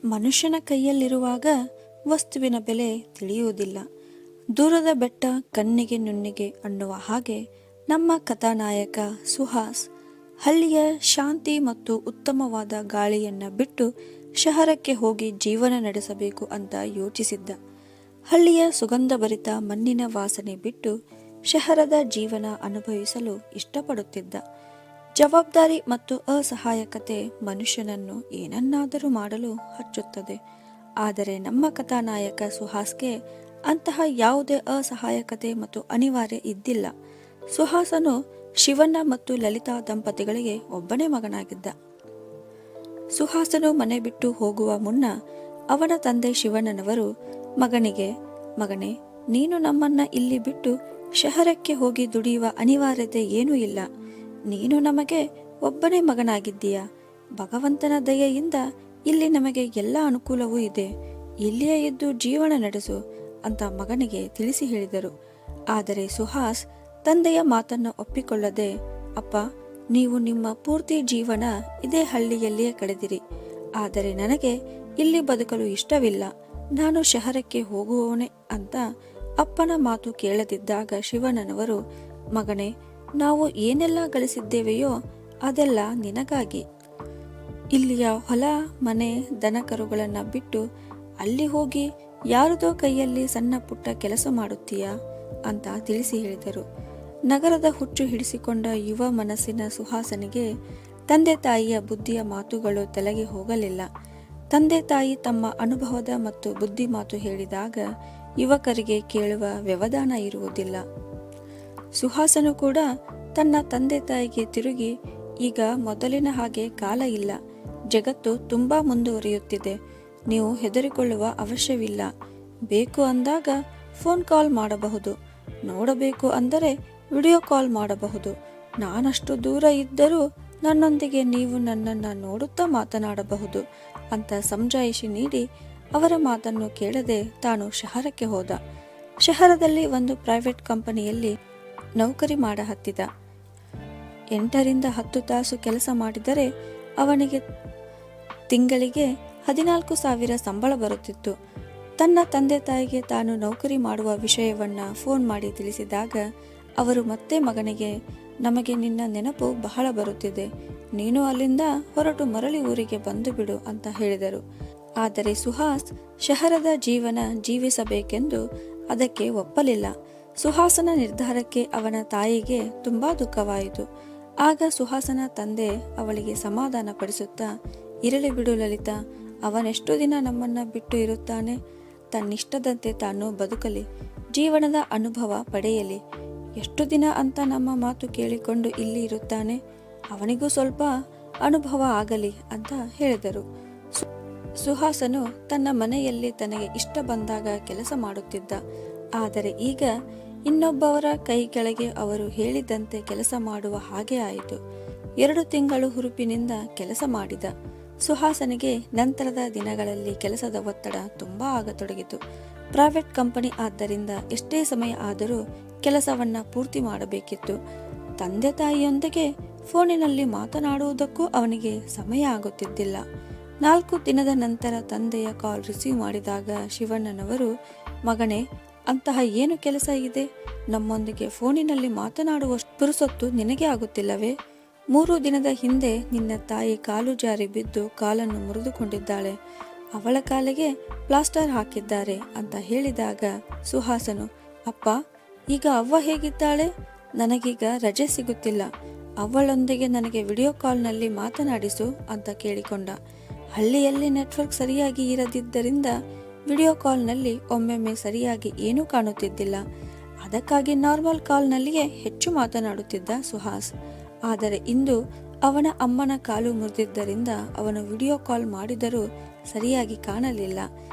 ಮನುಷ್ಯನ ಕೈಯಲ್ಲಿರುವಾಗ ವಸ್ತುವಿನ ಬೆಲೆ ತಿಳಿಯುವುದಿಲ್ಲ. ದೂರದ ಬೆಟ್ಟ ಕಣ್ಣಿಗೆ ನುಣ್ಣಿಗೆ ಅನ್ನುವ ಹಾಗೆ ನಮ್ಮ ಕಥಾನಾಯಕ ಸುಹಾಸ್ ಹಳ್ಳಿಯ ಶಾಂತಿ ಮತ್ತು ಉತ್ತಮವಾದ ಗಾಳಿಯನ್ನ ಬಿಟ್ಟು ಶಹರಕ್ಕೆ ಹೋಗಿ ಜೀವನ ನಡೆಸಬೇಕು ಅಂತ ಯೋಚಿಸಿದ್ದ. ಹಳ್ಳಿಯ ಸುಗಂಧಭರಿತ ಮಣ್ಣಿನ ವಾಸನೆ ಬಿಟ್ಟು ಶಹರದ ಜೀವನ ಅನುಭವಿಸಲು ಇಷ್ಟಪಡುತ್ತಿದ್ದ. ಜವಾಬ್ದಾರಿ ಮತ್ತು ಅಸಹಾಯಕತೆ ಮನುಷ್ಯನನ್ನು ಏನನ್ನಾದರೂ ಮಾಡಲು ಹಚ್ಚುತ್ತದೆ. ಆದರೆ ನಮ್ಮ ಕಥಾನಾಯಕ ಸುಹಾಸ್ಗೆ ಅಂತಹ ಯಾವುದೇ ಅಸಹಾಯಕತೆ ಮತ್ತು ಅನಿವಾರ್ಯ ಇದ್ದಿಲ್ಲ. ಸುಹಾಸನು ಶಿವಣ್ಣ ಮತ್ತು ಲಲಿತಾ ದಂಪತಿಗಳಿಗೆ ಒಬ್ಬನೇ ಮಗನಾಗಿದ್ದ. ಸುಹಾಸನು ಮನೆ ಬಿಟ್ಟು ಹೋಗುವ ಮುನ್ನ ಅವನ ತಂದೆ ಶಿವಣ್ಣನವರು ಮಗನೇ, ನೀನು ನಮ್ಮನ್ನ ಇಲ್ಲಿ ಬಿಟ್ಟು ಶಹರಕ್ಕೆ ಹೋಗಿ ದುಡಿಯುವ ಅನಿವಾರ್ಯತೆ ಏನೂ ಇಲ್ಲ. ನೀನು ನಮಗೆ ಒಬ್ಬನೇ ಮಗನಾಗಿದ್ದೀಯ. ಭಗವಂತನ ದಯೆಯಿಂದ ಇಲ್ಲಿ ನಮಗೆ ಎಲ್ಲ ಅನುಕೂಲವೂ ಇದೆ. ಇಲ್ಲಿಯೇ ಇದ್ದು ಜೀವನ ನಡೆಸು ಅಂತ ಮಗನಿಗೆ ತಿಳಿಸಿ ಹೇಳಿದರು. ಆದರೆ ಸುಹಾಸ್ ತಂದೆಯ ಮಾತನ್ನು ಒಪ್ಪಿಕೊಳ್ಳದೆ, ಅಪ್ಪ, ನೀವು ನಿಮ್ಮ ಪೂರ್ತಿ ಜೀವನ ಇದೇ ಹಳ್ಳಿಯಲ್ಲಿಯೇ ಕಳೆದಿರಿ. ಆದರೆ ನನಗೆ ಇಲ್ಲಿ ಬದುಕಲು ಇಷ್ಟವಿಲ್ಲ. ನಾನು ಶಹರಕ್ಕೆ ಹೋಗುವವನೇ ಅಂತ ಅಪ್ಪನ ಮಾತು ಕೇಳದಿದ್ದಾಗ ಶಿವಣ್ಣನವರು, ಮಗನೇ, ನಾವು ಏನೆಲ್ಲ ಗಳಿಸಿದ್ದೇವೆಯೋ ಅದೆಲ್ಲ ನಿನಗಾಗಿ. ಇಲ್ಲಿಯ ಹೊಲ ಮನೆ ದನಕರುಗಳನ್ನ ಬಿಟ್ಟು ಅಲ್ಲಿ ಹೋಗಿ ಯಾರದೋ ಕೈಯಲ್ಲಿ ಸಣ್ಣ ಪುಟ್ಟ ಕೆಲಸ ಮಾಡುತ್ತೀಯಾ ಅಂತ ತಿಳಿಸಿ ಹೇಳಿದರು. ನಗರದ ಹುಚ್ಚು ಹಿಡಿಸಿಕೊಂಡ ಯುವ ಮನಸ್ಸಿನ ಸುಹಾಸನಿಗೆ ತಂದೆ ತಾಯಿಯ ಬುದ್ಧಿಯ ಮಾತುಗಳು ತಲೆಗೆ ಹೋಗಲಿಲ್ಲ. ತಂದೆ ತಾಯಿ ತಮ್ಮ ಅನುಭವದ ಮತ್ತು ಬುದ್ಧಿ ಮಾತು ಹೇಳಿದಾಗ ಯುವಕರಿಗೆ ಕೇಳುವ ವ್ಯವಧಾನ ಇರುವುದಿಲ್ಲ. ಸುಹಾಸನು ಕೂಡ ತನ್ನ ತಂದೆ ತಾಯಿಗೆ ತಿರುಗಿ, ಈಗ ಮೊದಲಿನ ಹಾಗೆ ಕಾಲ ಇಲ್ಲ. ಜಗತ್ತು ತುಂಬಾ ಮುಂದುವರಿಯುತ್ತಿದೆ. ನೀವು ಹೆದರಿಕೊಳ್ಳುವ ಅವಶ್ಯವಿಲ್ಲ. ಬೇಕು ಅಂದಾಗ ಫೋನ್ ಕಾಲ್ ಮಾಡಬಹುದು. ನೋಡಬೇಕು ಅಂದರೆ ವಿಡಿಯೋ ಕಾಲ್ ಮಾಡಬಹುದು. ನಾನಷ್ಟು ದೂರ ಇದ್ದರೂ ನನ್ನೊಂದಿಗೆ ನೀವು ನನ್ನನ್ನು ನೋಡುತ್ತಾ ಮಾತನಾಡಬಹುದು ಅಂತ ಸಮಜಾಯಿಷಿ ನೀಡಿ ಅವರ ಮಾತನ್ನು ಕೇಳದೆ ತಾನು ಶಹರಕ್ಕೆ ಹೋದ. ಶಹರದಲ್ಲಿ ಒಂದು ಪ್ರೈವೇಟ್ ಕಂಪನಿಯಲ್ಲಿ ನೌಕರಿ ಮಾಡಹತ್ತಿದ. 8 ರಿಂದ 10 ತಾಸು ಕೆಲಸ ಮಾಡಿದರೆ ಅವನಿಗೆ ತಿಂಗಳಿಗೆ 14,000 ಸಂಬಳ ಬರುತ್ತಿತ್ತು. ತನ್ನ ತಂದೆ ತಾಯಿಗೆ ತಾನು ನೌಕರಿ ಮಾಡುವ ವಿಷಯವನ್ನ ಫೋನ್ ಮಾಡಿ ತಿಳಿಸಿದಾಗ ಅವರು ಮತ್ತೆ ಮಗನಿಗೆ, ನಮಗೆ ನಿನ್ನ ನೆನಪು ಬಹಳ ಬರುತ್ತಿದೆ. ನೀನು ಅಲ್ಲಿಂದ ಹೊರಟು ಮರಳಿ ಊರಿಗೆ ಬಂದು ಬಿಡು ಅಂತ ಹೇಳಿದರು. ಆದರೆ ಸುಹಾಸ್ ಶಹರದ ಜೀವನ ಜೀವಿಸಬೇಕೆಂದು ಅದಕ್ಕೆ ಒಪ್ಪಲಿಲ್ಲ. ಸುಹಾಸನ ನಿರ್ಧಾರಕ್ಕೆ ಅವನ ತಾಯಿಗೆ ತುಂಬಾ ದುಃಖವಾಯಿತು. ಆಗ ಸುಹಾಸನ ತಂದೆ ಅವಳಿಗೆ ಸಮಾಧಾನ ಪಡಿಸುತ್ತಾ, ಇರಲಿ ಬಿಡು ಲಲಿತಾ, ಅವನೆಷ್ಟು ದಿನ ನಮ್ಮನ್ನ ಬಿಟ್ಟು ಇರುತ್ತಾನೆ. ತನ್ನಿಷ್ಟದಂತೆ ತಾನು ಬದುಕಲಿ, ಜೀವನದ ಅನುಭವ ಪಡೆಯಲಿ. ಎಷ್ಟು ದಿನ ಅಂತ ನಮ್ಮ ಮಾತು ಕೇಳಿಕೊಂಡು ಇಲ್ಲಿ ಇರುತ್ತಾನೆ. ಅವನಿಗೂ ಸ್ವಲ್ಪ ಅನುಭವ ಆಗಲಿ ಅಂತ ಹೇಳಿದರು. ಸುಹಾಸನು ತನ್ನ ಮನೆಯಲ್ಲಿ ತನಗೆ ಇಷ್ಟ ಬಂದಾಗ ಕೆಲಸ ಮಾಡುತ್ತಿದ್ದ. ಆದರೆ ಈಗ ಇನ್ನೊಬ್ಬವರ ಕೈ ಕೆಳಗೆ ಅವರು ಹೇಳಿದಂತೆ ಕೆಲಸ ಮಾಡುವ ಹಾಗೆ ಆಯಿತು. 2 ತಿಂಗಳು ಹುರುಪಿನಿಂದ ಕೆಲಸ ಮಾಡಿದ. ಸುಹಾಸನಿಗೆ ನಂತರದ ದಿನಗಳಲ್ಲಿ ಕೆಲಸದ ಒತ್ತಡ ತುಂಬಾ ಆಗತೊಡಗಿತು. ಪ್ರೈವೇಟ್ ಕಂಪನಿ ಆದ್ದರಿಂದ ಎಷ್ಟೇ ಸಮಯ ಆದರೂ ಕೆಲಸವನ್ನ ಪೂರ್ತಿ ಮಾಡಬೇಕಿತ್ತು. ತಂದೆ ತಾಯಿಯೊಂದಿಗೆ ಫೋನಿನಲ್ಲಿ ಮಾತನಾಡುವುದಕ್ಕೂ ಅವನಿಗೆ ಸಮಯ ಆಗುತ್ತಿದ್ದಿಲ್ಲ. 4 ದಿನದ ನಂತರ ತಂದೆಯ ಕಾಲ್ ರಿಸೀವ್ ಮಾಡಿದಾಗ ಶಿವಣ್ಣನವರು, ಮಗನೇ, ಅಂತಹ ಏನು ಕೆಲಸ ಇದೆ? ನಮ್ಮೊಂದಿಗೆ ಫೋನಿನಲ್ಲಿ ಮಾತನಾಡುವಷ್ಟು ಪುರುಸೊತ್ತು ನಿನಗೆ ಆಗುತ್ತಿಲ್ಲವೇ? 3 ದಿನದ ಹಿಂದೆ ನಿನ್ನ ತಾಯಿ ಕಾಲು ಜಾರಿ ಬಿದ್ದು ಕಾಲನ್ನು ಮುರಿದುಕೊಂಡಿದ್ದಾಳೆ. ಅವಳ ಕಾಲಿಗೆ ಪ್ಲಾಸ್ಟರ್ ಹಾಕಿದ್ದಾರೆ ಅಂತ ಹೇಳಿದಾಗ ಸುಹಾಸನು, ಅಪ್ಪ, ಈಗ ಅವ್ವ ಹೇಗಿದ್ದಾಳೆ? ನನಗೀಗ ರಜೆ ಸಿಗುತ್ತಿಲ್ಲ. ಅವಳೊಂದಿಗೆ ನನಗೆ ವಿಡಿಯೋ ಕಾಲ್ನಲ್ಲಿ ಮಾತನಾಡಿಸು ಅಂತ ಕೇಳಿಕೊಂಡ. ಹಳ್ಳಿಯಲ್ಲಿ ನೆಟ್ವರ್ಕ್ ಸರಿಯಾಗಿ ಇರದಿದ್ದರಿಂದ ವಿಡಿಯೋ ಕಾಲ್ನಲ್ಲಿ ಒಮ್ಮೊಮ್ಮೆ ಸರಿಯಾಗಿ ಏನೂ ಕಾಣುತ್ತಿದ್ದಿಲ್ಲ. ಅದಕ್ಕಾಗಿ ನಾರ್ಮಲ್ ಕಾಲ್ನಲ್ಲಿಯೇ ಹೆಚ್ಚು ಮಾತನಾಡುತ್ತಿದ್ದ ಸುಹಾಸ್. ಆದರೆ ಇಂದು ಅವನ ಅಮ್ಮನ ಕಾಲು ಮುರಿದಿದ್ದರಿಂದ ಅವನು ವಿಡಿಯೋ ಕಾಲ್ ಮಾಡಿದರೂ ಸರಿಯಾಗಿ ಕಾಣಲಿಲ್ಲ.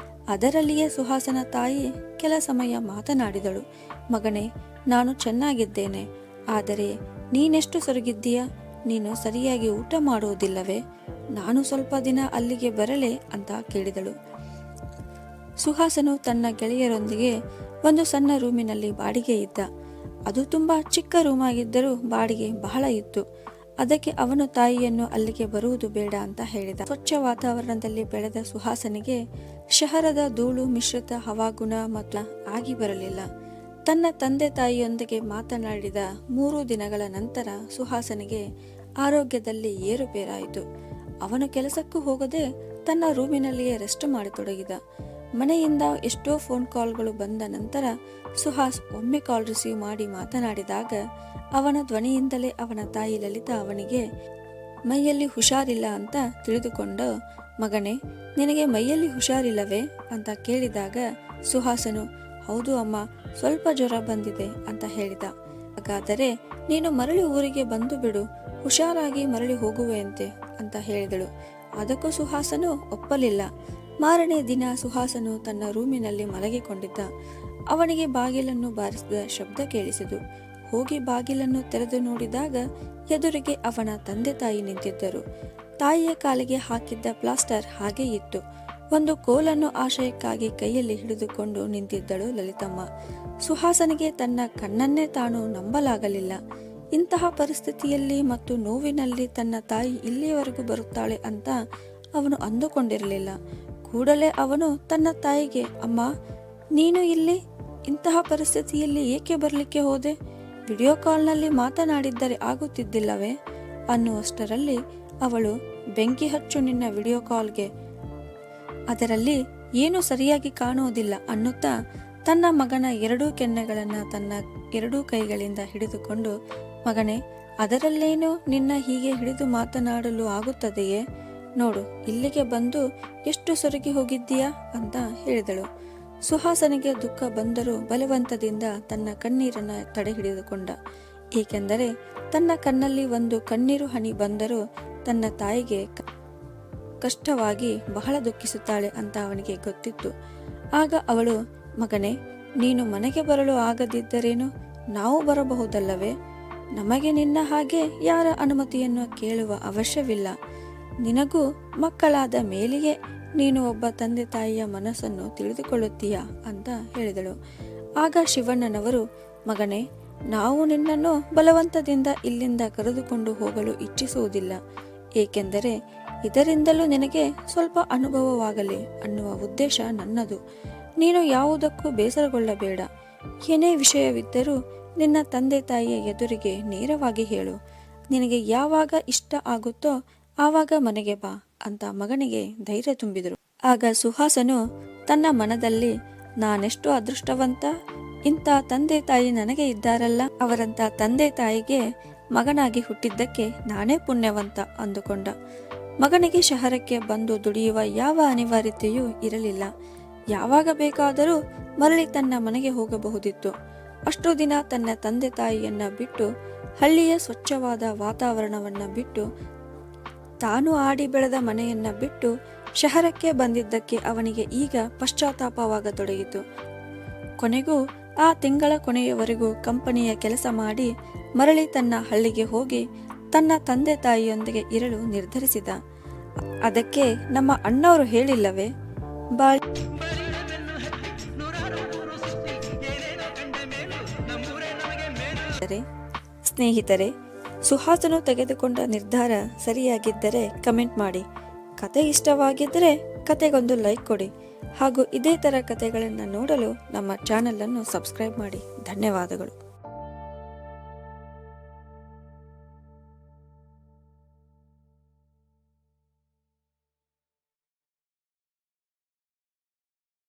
ಅದರಲ್ಲಿಯೇ ಸುಹಾಸನ ತಾಯಿ ಕೆಲ ಸಮಯ ಮಾತನಾಡಿದಳು. ಮಗನೇ, ನಾನು ಚೆನ್ನಾಗಿದ್ದೇನೆ. ಆದರೆ ನೀನೆಷ್ಟು ಸೊರಗಿದ್ದೀಯಾ? ನೀನು ಸರಿಯಾಗಿ ಊಟ ಮಾಡುವುದಿಲ್ಲವೇ? ನಾನು ಸ್ವಲ್ಪ ದಿನ ಅಲ್ಲಿಗೆ ಬರಲೇ ಅಂತ ಕೇಳಿದಳು. ಸುಹಾಸನು ತನ್ನ ಗೆಳೆಯರೊಂದಿಗೆ ಒಂದು ಸಣ್ಣ ರೂಮಿನಲ್ಲಿ ಬಾಡಿಗೆ ಇದ್ದ. ಅದು ತುಂಬಾ ಚಿಕ್ಕ ರೂಮ್ ಆಗಿದ್ದರೂ ಬಾಡಿಗೆ ಬಹಳ ಇತ್ತು. ಅದಕ್ಕೆ ಅವನು ತಾಯಿಯನ್ನು ಅಲ್ಲಿಗೆ ಬರುವುದು ಬೇಡ ಅಂತ ಹೇಳಿದ. ಸ್ವಚ್ಛ ವಾತಾವರಣದಲ್ಲಿ ಬೆಳೆದ ಸುಹಾಸನಿಗೆ ಶಹರದ ಧೂಳು ಮಿಶ್ರಿತ ಹವಾಗುಣ ಮತ್ತು ಆಗಿ ಬರಲಿಲ್ಲ. ತನ್ನ ತಂದೆ ತಾಯಿಯೊಂದಿಗೆ ಮಾತನಾಡಿದ 3 ದಿನಗಳ ನಂತರ ಸುಹಾಸನಿಗೆ ಆರೋಗ್ಯದಲ್ಲಿ ಏರುಪೇರಾಯಿತು. ಅವನು ಕೆಲಸಕ್ಕೂ ಹೋಗದೆ ತನ್ನ ರೂಮಿನಲ್ಲಿಯೇ ರೆಸ್ಟ್ ಮಾಡತೊಡಗಿದ. ಮನೆಯಿಂದ ಎಷ್ಟೋ ಫೋನ್ ಕಾಲ್ಗಳು ಬಂದ ನಂತರ ಸುಹಾಸ್ ಒಮ್ಮೆ ಕಾಲ್ ರಿಸೀವ್ ಮಾಡಿ ಮಾತನಾಡಿದಾಗ ಅವನ ಧ್ವನಿಯಿಂದಲೇ ಅವನ ತಾಯಿ ಲಲಿತಾ ಅವನಿಗೆ ಮೈಯಲ್ಲಿ ಹುಷಾರಿಲ್ಲ ಅಂತ ತಿಳಿದುಕೊಂಡು, ಮಗನೇ, ನಿನಗೆ ಮೈಯಲ್ಲಿ ಹುಷಾರಿಲ್ಲವೇ ಅಂತ ಕೇಳಿದಾಗ ಸುಹಾಸನು, ಹೌದು ಅಮ್ಮ, ಸ್ವಲ್ಪ ಜ್ವರ ಬಂದಿದೆ ಅಂತ ಹೇಳಿದ. ಹಾಗಾದರೆ ನೀನು ಮರಳಿ ಊರಿಗೆ ಬಂದು ಬಿಡು, ಹುಷಾರಾಗಿ ಮರಳಿ ಹೋಗುವೆಯಂತೆ ಅಂತ ಹೇಳಿದಳು. ಅದಕ್ಕೂ ಸುಹಾಸನು ಒಪ್ಪಲಿಲ್ಲ. ಮಾರನೇ ದಿನ ಸುಹಾಸನು ತನ್ನ ರೂಮಿನಲ್ಲಿ ಮಲಗಿಕೊಂಡಿದ್ದ. ಅವನಿಗೆ ಬಾಗಿಲನ್ನು ಬಾರಿಸಿದ ಶಬ್ದ ಕೇಳಿಸಿತು. ಹೋಗಿ ಬಾಗಿಲನ್ನು ತೆರೆದು ನೋಡಿದಾಗ ಎದುರಿಗೆ ಅವನ ತಂದೆ ತಾಯಿ ನಿಂತಿದ್ದರು. ತಾಯಿಯ ಕಾಲಿಗೆ ಹಾಕಿದ್ದ ಪ್ಲಾಸ್ಟರ್ ಹಾಗೇ ಇತ್ತು. ಒಂದು ಕೋಲನ್ನು ಆಶಯಕ್ಕಾಗಿ ಕೈಯಲ್ಲಿ ಹಿಡಿದುಕೊಂಡು ನಿಂತಿದ್ದಳು ಲಲಿತಮ್ಮ. ಸುಹಾಸನಿಗೆ ತನ್ನ ಕಣ್ಣನ್ನೇ ತಾನು ನಂಬಲಾಗಲಿಲ್ಲ. ಇಂತಹ ಪರಿಸ್ಥಿತಿಯಲ್ಲಿ ಮತ್ತು ನೋವಿನಲ್ಲಿ ತನ್ನ ತಾಯಿ ಇಲ್ಲಿಯವರೆಗೂ ಬರುತ್ತಾಳೆ ಅಂತ ಅವನು ಅಂದುಕೊಂಡಿರಲಿಲ್ಲ. ಕೂಡಲೇ ಅವನು ತನ್ನ ತಾಯಿಗೆ, ಅಮ್ಮ, ನೀನು ಇಲ್ಲಿ ಇಂತಹ ಪರಿಸ್ಥಿತಿಯಲ್ಲಿ ಏಕೆ ಬರಲಿಕ್ಕೆ ಹೋದೆ? ವಿಡಿಯೋ ಕಾಲ್ನಲ್ಲಿ ಮಾತನಾಡಿದ್ದರೆ ಆಗುತ್ತಿದ್ದಿಲ್ಲವೇ ಅನ್ನುವಷ್ಟರಲ್ಲಿ ಅವಳು, ಬೆಂಕಿ ಹಚ್ಚು ನಿನ್ನ ವಿಡಿಯೋ ಕಾಲ್ಗೆ, ಅದರಲ್ಲಿ ಏನೂ ಸರಿಯಾಗಿ ಕಾಣುವುದಿಲ್ಲ ಅನ್ನುತ್ತಾ ತನ್ನ ಮಗನ 2 ಕೆನ್ನೆಗಳನ್ನು ತನ್ನ 2 ಕೈಗಳಿಂದ ಹಿಡಿದುಕೊಂಡು, ಮಗನೇ, ಅದರಲ್ಲೇನು ನಿನ್ನ ಹೀಗೆ ಹಿಡಿದು ಮಾತನಾಡಲು ಆಗುತ್ತದೆಯೇ? ನೋಡು, ಇಲ್ಲಿಗೆ ಬಂದು ಎಷ್ಟು ಸೊರಗಿ ಹೋಗಿದ್ದೀಯಾ ಅಂತ ಹೇಳಿದಳು. ಸುಹಾಸನಿಗೆ ದುಃಖ ಬಂದರೂ ಬಲವಂತದಿಂದ ತನ್ನ ಕಣ್ಣೀರನ್ನು ತಡೆ ಹಿಡಿದುಕೊಂಡ. ಏಕೆಂದರೆ ತನ್ನ ಕಣ್ಣಲ್ಲಿ ಒಂದು ಕಣ್ಣೀರು ಹನಿ ಬಂದರೂ ತನ್ನ ತಾಯಿಗೆ ಕಷ್ಟವಾಗಿ ಬಹಳ ದುಃಖಿಸುತ್ತಾಳೆ ಅಂತ ಅವನಿಗೆ ಗೊತ್ತಿತ್ತು. ಆಗ ಅವಳು, ಮಗನೇ, ನೀನು ಮನೆಗೆ ಬರಲು ಆಗದಿದ್ದರೇನು, ನಾವು ಬರಬಹುದಲ್ಲವೇ? ನಮಗೆ ನಿನ್ನ ಹಾಗೆ ಯಾರ ಅನುಮತಿಯನ್ನು ಕೇಳುವ ಅವಶ್ಯವಿಲ್ಲ. ನಿನಗೂ ಮಕ್ಕಳಾದ ಮೇಲೆಯೇ ನೀನು ಒಬ್ಬ ತಂದೆ ತಾಯಿಯ ಮನಸ್ಸನ್ನು ತಿಳಿದುಕೊಳ್ಳುತ್ತೀಯಾ ಅಂತ ಹೇಳಿದಳು. ಆಗ ಶಿವಣ್ಣನವರು, ಮಗನೇ, ನಾವು ನಿನ್ನನ್ನು ಬಲವಂತದಿಂದ ಇಲ್ಲಿಂದ ಕರೆದುಕೊಂಡು ಹೋಗಲು ಇಚ್ಛಿಸುವುದಿಲ್ಲ. ಏಕೆಂದರೆ ಇದರಿಂದಲೂ ನಿನಗೆ ಸ್ವಲ್ಪ ಅನುಭವವಾಗಲಿ ಅನ್ನುವ ಉದ್ದೇಶ ನನ್ನದು. ನೀನು ಯಾವುದಕ್ಕೂ ಬೇಸರಗೊಳ್ಳಬೇಡ. ಏನೇ ವಿಷಯವಿದ್ದರೂ ನಿನ್ನ ತಂದೆ ತಾಯಿಯ ಎದುರಿಗೆ ನೇರವಾಗಿ ಹೇಳು. ನಿನಗೆ ಯಾವಾಗ ಇಷ್ಟ ಆಗುತ್ತೋ ಆವಾಗ ಮನೆಗೆ ಬಾ ಅಂತ ಮಗನಿಗೆ ಧೈರ್ಯ ತುಂಬಿದರು. ಆಗ ಸುಹಾಸನು ತನ್ನ ಮನದಲ್ಲಿ, ನಾನೆಷ್ಟು ಅದೃಷ್ಟವಂತ, ಇಂಥ ತಂದೆ ತಾಯಿ ನನಗೆ ಇದ್ದಾರಲ್ಲ, ಅವರಂತ ತಂದೆ ತಾಯಿಗೆ ಮಗನಾಗಿ ಹುಟ್ಟಿದ್ದಕ್ಕೆ ನಾನೇ ಪುಣ್ಯವಂತ ಅಂದುಕೊಂಡ. ಮಗನಿಗೆ ಶಹರಕ್ಕೆ ಬಂದು ದುಡಿಯುವ ಯಾವ ಅನಿವಾರ್ಯತೆಯೂ ಇರಲಿಲ್ಲ. ಯಾವಾಗ ಬೇಕಾದರೂ ಮರಳಿ ತನ್ನ ಮನೆಗೆ ಹೋಗಬಹುದಿತ್ತು. ಅಷ್ಟು ದಿನ ತನ್ನ ತಂದೆ ತಾಯಿಯನ್ನ ಬಿಟ್ಟು, ಹಳ್ಳಿಯ ಸ್ವಚ್ಛವಾದ ವಾತಾವರಣವನ್ನ ಬಿಟ್ಟು, ತಾನು ಆಡಿ ಬೆಳೆದ ಮನೆಯನ್ನ ಬಿಟ್ಟು ಶಹರಕ್ಕೆ ಬಂದಿದ್ದಕ್ಕೆ ಅವನಿಗೆ ಈಗ ಪಶ್ಚಾತ್ತಾಪವಾಗತೊಡಗಿತು. ಕೊನೆಗೂ ಆ ತಿಂಗಳ ಕೊನೆಯವರೆಗೂ ಕಂಪನಿಯ ಕೆಲಸ ಮಾಡಿ ಮರಳಿ ತನ್ನ ಹಳ್ಳಿಗೆ ಹೋಗಿ ತನ್ನ ತಂದೆ ತಾಯಿಯೊಂದಿಗೆ ಇರಲು ನಿರ್ಧರಿಸಿದ. ಅದಕ್ಕೆ ನಮ್ಮ ಅಣ್ಣವರು ಹೇಳಿಲ್ಲವೇ, ಸ್ನೇಹಿತರೆ, ಸುಹಾಸನು ತೆಗೆದುಕೊಂಡ ನಿರ್ಧಾರ ಸರಿಯಾಗಿದ್ದರೆ ಕಮೆಂಟ್ ಮಾಡಿ. ಕತೆ ಇಷ್ಟವಾಗಿದ್ದರೆ ಕತೆಗೊಂದು ಲೈಕ್ ಕೊಡಿ. ಹಾಗೂ ಇದೇ ಥರ ಕತೆಗಳನ್ನು ನೋಡಲು ನಮ್ಮ ಚಾನಲನ್ನು ಸಬ್ಸ್ಕ್ರೈಬ್ ಮಾಡಿ. ಧನ್ಯವಾದಗಳು.